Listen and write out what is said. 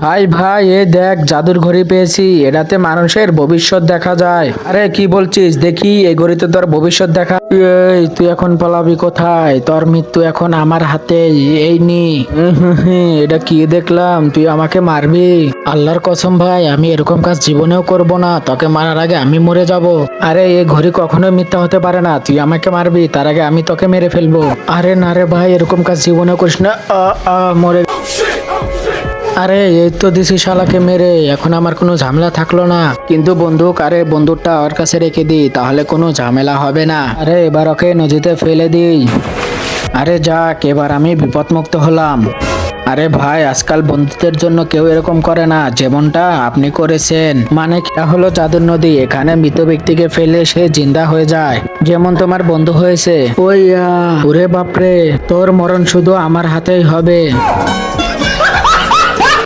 ভাই ভাই, এ দেখ জাদুর ঘড়ি পেয়েছি, এটাতে মানুষের ভবিষ্যৎ দেখা যায়। আরে কি বলছিস, দেখি এই ঘড়িতে তোর ভবিষ্যৎ দেখা। এই তুই এখন পালাবি কোথায়? তোর মৃত্যু এখন আমার হাতেই, এই নি। এটা কি দেখলাম, তুই আমাকে মারবি? আল্লাহর কসম ভাই, আমি এরকম কাজ জীবনেও করব না, তোকে মারার আগে আমি মরে যাব। আরে এই ঘড়ি কখনোই মিথ্যা হতে পারে না, তুই আমাকে মারবি তার আগে আমি তোকে মেরে ফেলবো। আরে না রে ভাই, এরকম কাজ জীবনেও করিস না। মরে। আরে এই তো দিছি শালাকে মেরে, এখন আমার কোনো ঝামেলা থাকলো না। কিন্তু বন্দুক, আরে বন্দুকটা ওর কাছে রেখে দিই, তাহলে কোনো ঝামেলা হবে না। আরে এবার ওকে নদীতে ফেলে দিই। আরে যাক, এবার আমি বিপদমুক্ত হলাম। আরে ভাই, আজকাল বন্ধুদের জন্য কেউ এরকম করে না যেমনটা আপনি করেছেন। মানে এটা হলো জাদুর নদী, এখানে মৃত ব্যক্তিকে ফেলে সে জিন্দা হয়ে যায়, যেমন তোমার বন্ধু হয়েছে। ওরে বাপরে, তোর মরণ শুধু আমার হাতেই হবে।